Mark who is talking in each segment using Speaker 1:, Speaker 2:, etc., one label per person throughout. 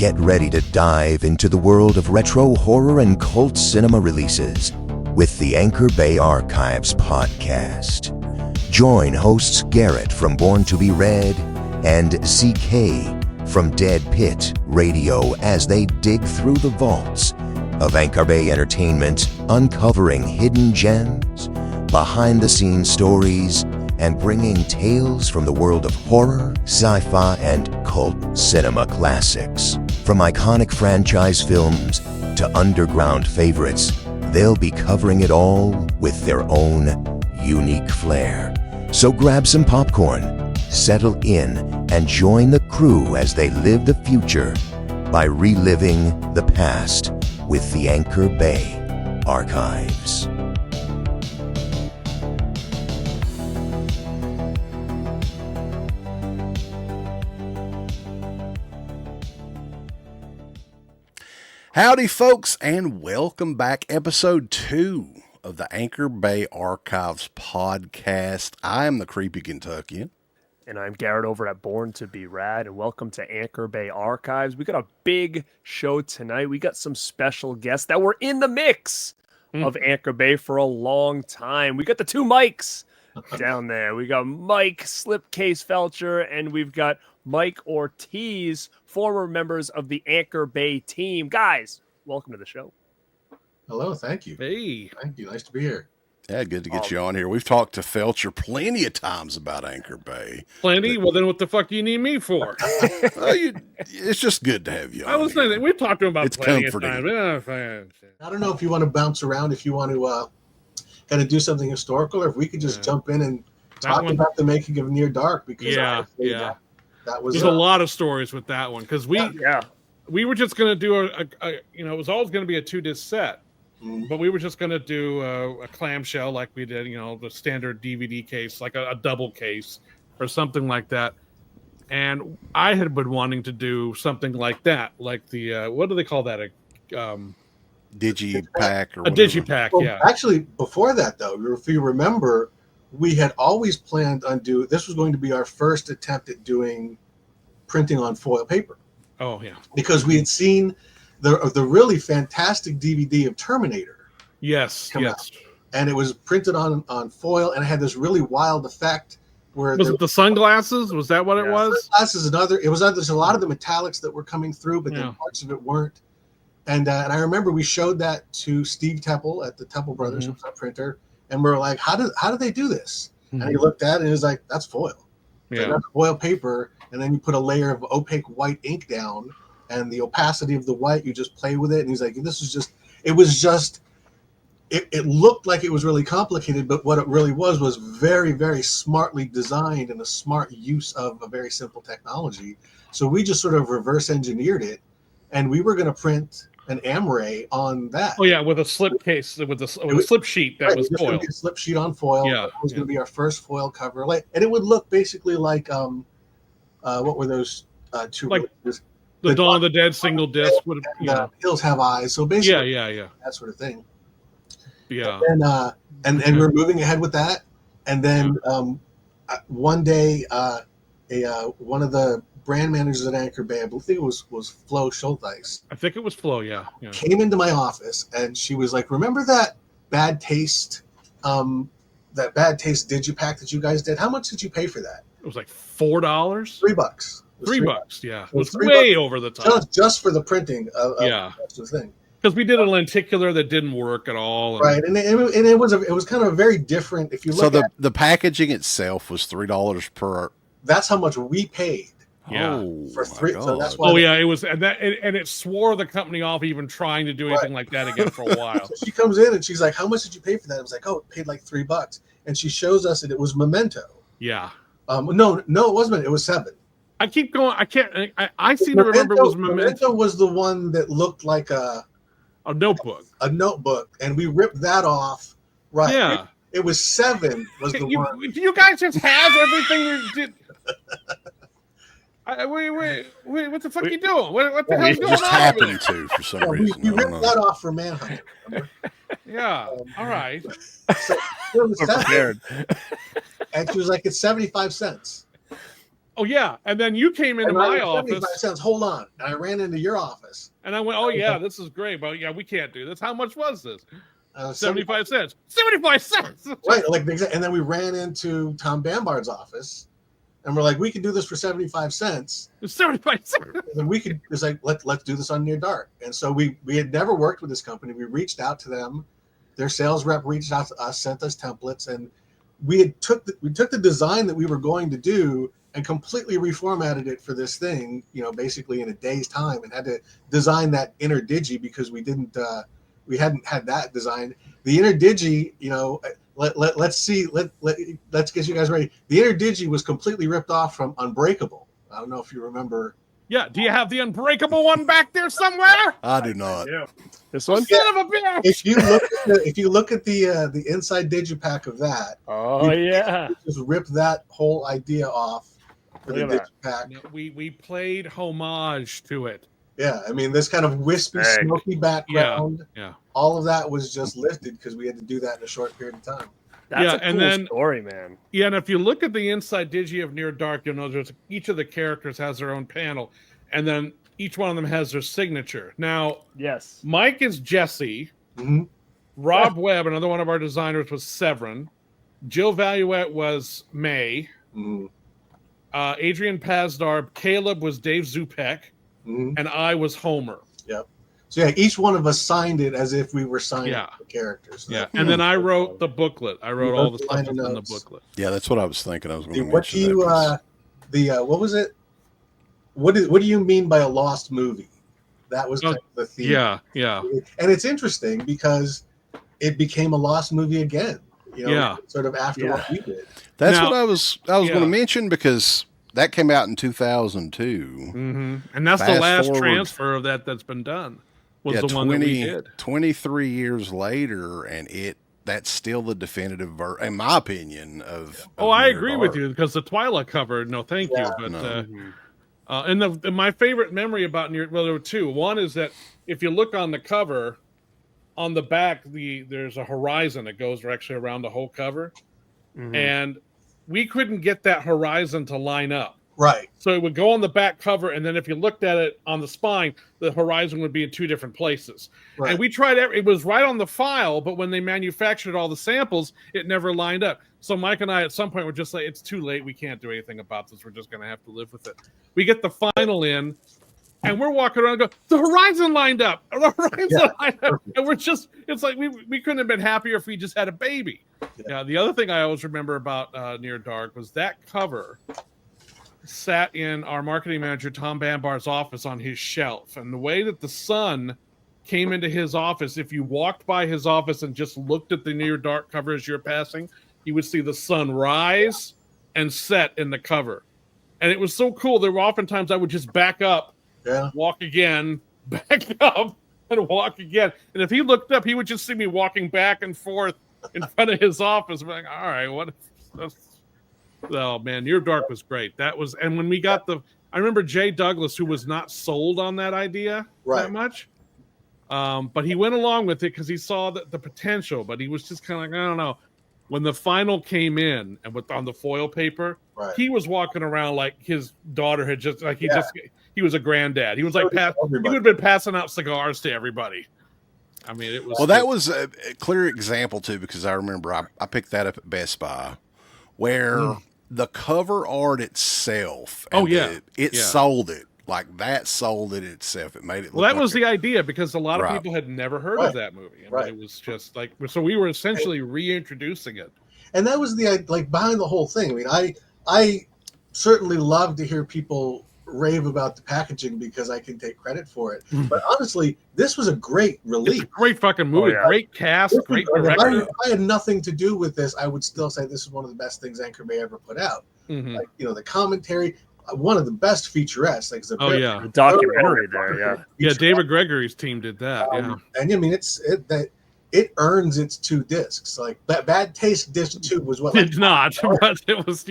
Speaker 1: Get ready to dive into the world of retro horror and cult cinema releases with the Anchor Bay Archives podcast. Join hosts Garrett from Born to Be Read and CK from Dead Pit Radio as they dig through the vaults of Anchor Bay Entertainment, uncovering hidden gems, behind-the-scenes stories, and bringing tales from the world of horror, sci-fi, and cult cinema classics. From iconic franchise films to underground favorites, they'll be covering it all with their own unique flair. So grab some popcorn, settle in, and join the crew as they live the future by reliving the past with the Anchor Bay Archives.
Speaker 2: Howdy, folks, and welcome back. Episode 2 of the Anchor Bay Archives podcast. I am the Creepy Kentuckian.
Speaker 3: And I'm Garrett over at Born to Be Rad, and welcome to Anchor Bay Archives. We got a big show tonight. We got some special guests that were in the mix of Anchor Bay for a long time. We got the two Mikes down there. We got Mike Slipcase Felsher, and we've got Mike Ortiz, former members of the Anchor Bay team. Guys, welcome to the show.
Speaker 4: Hello, thank you.
Speaker 2: Hey.
Speaker 4: Thank you. Nice to be here.
Speaker 2: Yeah, good to get you on here. We've talked to Felsher plenty of times about Anchor Bay.
Speaker 5: Plenty? Well, then what the fuck do you need me for?
Speaker 2: Well, it's just good to have you on.
Speaker 5: I was saying, we've talked to him about
Speaker 2: it's
Speaker 5: plenty
Speaker 2: comforting.
Speaker 5: of times.
Speaker 4: I don't know if you want to bounce around, if you want to kind of do something historical, or if we could just jump in and talk about the making of Near Dark. Because that was
Speaker 5: there's a lot of stories with that one because we were just going to do it was always going to be a 2-disc set. But we were just going to do a clamshell like we did, the standard DVD case, like a double case or something like that. And I had been wanting to do something like that, like the, what do they call that? A
Speaker 2: Digipack or
Speaker 5: a Digipack,
Speaker 4: well, actually, before that, though, if you remember, we had always planned on this was going to be our first attempt at doing printing on foil paper.
Speaker 5: Oh, yeah.
Speaker 4: Because we had seen the really fantastic DVD of Terminator.
Speaker 5: Yes.
Speaker 4: Out. And it was printed on foil, and it had this really wild effect. Where
Speaker 5: was it the sunglasses? Was that what it was?
Speaker 4: Sunglasses and there's a lot of the metallics that were coming through, but then parts of it weren't. And I remember we showed that to Steve Teppel at the Teppel Brothers, who was our printer, and we were like, how do they do this? And he looked at it and he was like, that's foil.
Speaker 5: Yeah.
Speaker 4: That's foil paper, and then you put a layer of opaque white ink down, and the opacity of the white, you just play with it. And he's like, it looked like it was really complicated, but what it really was very, very smartly designed and a smart use of a very simple technology. So we just sort of reverse engineered it, and we were going to print an Amray on that.
Speaker 5: Oh, yeah, with a slip case, with a slip sheet that was foil.
Speaker 4: A slip sheet on foil.
Speaker 5: Yeah.
Speaker 4: It was going to be our first foil cover. And it would look basically like, what were those two?
Speaker 5: Like the Dawn of the Dead single disc would have,
Speaker 4: Hills Have Eyes. So basically,
Speaker 5: yeah,
Speaker 4: that sort of thing.
Speaker 5: Yeah.
Speaker 4: And we're moving ahead with that. And then one day, one of the brand managers at Anchor Bay, I believe it was Flo Schultheis.
Speaker 5: I think it was Flo, yeah.
Speaker 4: Came into my office and she was like, "Remember that bad taste Digipack that you guys did? How much did you pay for that?"
Speaker 5: It was like $4.
Speaker 4: $3.
Speaker 5: $3, yeah. It was way over the top.
Speaker 4: Just for the printing of the thing.
Speaker 5: Because we did a lenticular that didn't work at all.
Speaker 4: Right, and it was kind of very different. If you look
Speaker 2: at the packaging itself was $3 per.
Speaker 4: That's how much we paid.
Speaker 5: Yeah,
Speaker 4: for $3. So that's why.
Speaker 5: Oh yeah, it was, and it swore the company off even trying to do anything like that again for a while.
Speaker 4: So she comes in and she's like, "How much did you pay for that?" I was like, "Oh, it paid like $3." And she shows us, and it was Memento.
Speaker 5: Yeah.
Speaker 4: No, it wasn't. It was $7.
Speaker 5: I keep going. I can't. I seem to remember it was Memento.
Speaker 4: Memento was the one that looked like a
Speaker 5: notebook.
Speaker 4: A notebook, and we ripped that off. Right.
Speaker 5: Yeah.
Speaker 4: It was $7. Was the one?
Speaker 5: You guys just have everything you did. Wait! What the fuck are you doing? What the hell's going on?
Speaker 2: Just happened to for some reason.
Speaker 4: We ripped that off for Manhunt.
Speaker 5: Yeah. All right.
Speaker 4: So it was $7, and she was like, "It's 75 cents."
Speaker 5: Oh yeah, and then you came into my office.
Speaker 4: 75 cents. Hold on, and I ran into your office,
Speaker 5: and I went, "Oh yeah, this is great, but yeah, we can't do this. How much was this? 75 cents. 75 cents.
Speaker 4: Right, like, and then we ran into Tom Bambard's office, and we're like, we can do this for 75 cents.
Speaker 5: 75 cents.
Speaker 4: And we could. It's like let's do this on Near Dark. And so we had never worked with this company. We reached out to them. Their sales rep reached out to us, sent us templates, and we took the design that we were going to do and completely reformatted it for this thing, basically in a day's time, and had to design that inner digi because we hadn't had that design. The inner digi, let's get you guys ready. The inner digi was completely ripped off from Unbreakable. I don't know if you remember.
Speaker 5: Yeah, do you have the Unbreakable one back there somewhere?
Speaker 2: I do not.
Speaker 3: Yeah. This one?
Speaker 5: Son of a bitch!
Speaker 4: If you look at the inside digipack of that, just rip that whole idea off for the digipack.
Speaker 5: We played homage to it.
Speaker 4: Yeah, I mean, this kind of wispy, smoky background.
Speaker 5: Yeah.
Speaker 4: All of that was just lifted because we had to do that in a short period of time.
Speaker 3: That's a cool story, man.
Speaker 5: Yeah, and if you look at the inside digi of Near Dark, you'll know each of the characters has their own panel, and then each one of them has their signature. Now,
Speaker 3: yes,
Speaker 5: Mike is Jesse.
Speaker 4: Mm-hmm.
Speaker 5: Rob Webb, another one of our designers, was Severin. Jill Valuette was May.
Speaker 4: Mm-hmm.
Speaker 5: Adrian Pazdar, Caleb was Dave Zupek, and I was Homer.
Speaker 4: Yep. So yeah, each one of us signed it as if we were signing the characters.
Speaker 5: Yeah, and then I wrote the booklet. I wrote all the stuff in the booklet.
Speaker 2: Yeah, that's what I was thinking. I was going to
Speaker 4: what do you what was it? What do you mean by a lost movie? That was kind of the theme.
Speaker 5: Yeah.
Speaker 4: And it's interesting because it became a lost movie again. Sort of after what we did.
Speaker 2: That's what I was going to mention, because that came out in 2002,
Speaker 5: and that's the last transfer of that's been done. Was the one that we did
Speaker 2: 23 years later, and that's still the definitive version, in my opinion.
Speaker 5: I agree with you, because the Twyla cover, no, thank you, but and my favorite memory about there were two. One is that if you look on the cover, on the back, there's a horizon that goes actually around the whole cover, and we couldn't get that horizon to line up.
Speaker 4: Right.
Speaker 5: So it would go on the back cover, and then if you looked at it on the spine, the horizon would be in two different places. Right. And we tried it was right on the file, but when they manufactured all the samples, it never lined up. So Mike and I at some point were just like, it's too late. We can't do anything about this. We're just going to have to live with it. We get the final in, and we're walking around and go, the horizon lined up. The horizon lined up. And we're just, it's like we couldn't have been happier if we just had a baby. Yeah. The other thing I always remember about Near Dark was that cover sat in our marketing manager Tom Bambar's office on his shelf, and the way that the sun came into his office, if you walked by his office and just looked at the Near Dark cover as you're passing, you would see the sun rise and set in the cover, and it was so cool. There were oftentimes I would just back up, walk again, back up, and walk again, and if he looked up, he would just see me walking back and forth in front of his office. I'm like, all right, what? Oh man, Near Dark was great. That was, and when we got I remember Jay Douglas, who was not sold on that idea that much, but he went along with it because he saw the potential. But he was just kind of like, I don't know. When the final came in and on the foil paper, he was walking around like his daughter had just he was a granddad. He was like he would have been passing out cigars to everybody. I mean, it was
Speaker 2: that was a clear example too, because I remember I picked that up at Best Buy, where the cover art itself, it sold it. Like that sold it itself. It made it look
Speaker 5: that was the idea, because a lot of people had never heard of that movie. I mean, it was just like, so we were essentially reintroducing it.
Speaker 4: And that was behind the whole thing. I mean, I certainly love to hear people rave about the packaging because I can take credit for it. But honestly, this was a great release.
Speaker 5: It's a great fucking movie. Great cast, great director.
Speaker 4: If I had nothing to do with this, I would still say this is one of the best things Anchor Bay ever put out. Like, the commentary, one of the best featurettes. Like,
Speaker 3: the documentary there,
Speaker 5: David Gregory's team did that.
Speaker 4: And I mean, it earns its 2 discs. Like Bad Taste Disc 2 was what
Speaker 5: did not, but it was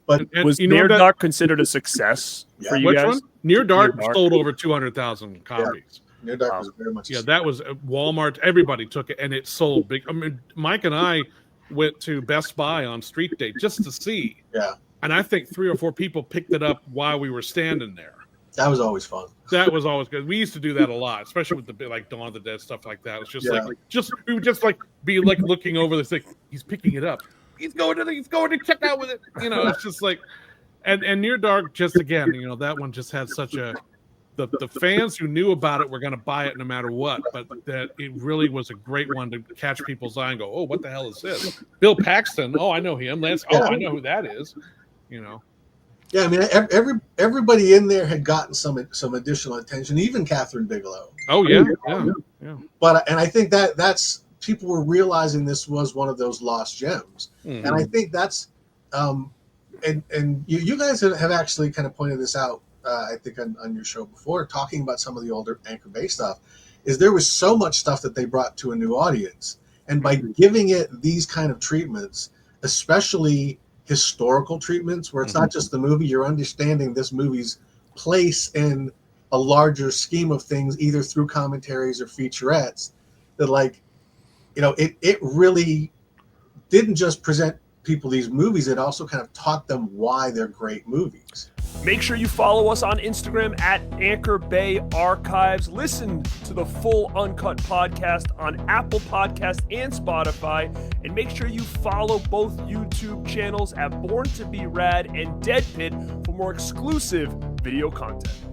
Speaker 4: But
Speaker 3: was Near Dark considered a success for you guys?
Speaker 5: One? Near Dark sold over 200,000 copies.
Speaker 4: Near Dark was very much.
Speaker 5: That was Walmart. Everybody took it, and it sold big. I mean, Mike and I went to Best Buy on Street Day just to see. And I think 3 or 4 people picked it up while we were standing there.
Speaker 4: That was always fun.
Speaker 5: That was always good. We used to do that a lot, especially with the like Dawn of the Dead stuff like that. It's just we would just like be like looking over this thing. He's picking it up. He's going to check out with it. You know, it's just like, and Near Dark, just again, you know, that one just had such a, the fans who knew about it were going to buy it no matter what, but that it really was a great one to catch people's eye and go, oh, what the hell is this? Bill Paxton. Oh, I know him. Lance. Oh, I know who that is. You know.
Speaker 4: Yeah, I mean, everybody in there had gotten some additional attention, even Catherine Bigelow.
Speaker 5: Oh yeah.
Speaker 4: But I think that's people were realizing this was one of those lost gems, and I think that's and you guys have actually kind of pointed this out. I think on your show before, talking about some of the older Anchor Bay stuff, is there was so much stuff that they brought to a new audience, and by giving it these kind of treatments, especially historical treatments where it's not just the movie, you're understanding this movie's place in a larger scheme of things, either through commentaries or featurettes, that like, you know, it really didn't just present people these movies, it also kind of taught them why they're great movies.
Speaker 3: Make sure you follow us on Instagram at Anchor Bay Archives. Listen to the full uncut podcast on Apple Podcasts and Spotify. And make sure you follow both YouTube channels at Born to Be Rad and Dead Pit for more exclusive video content.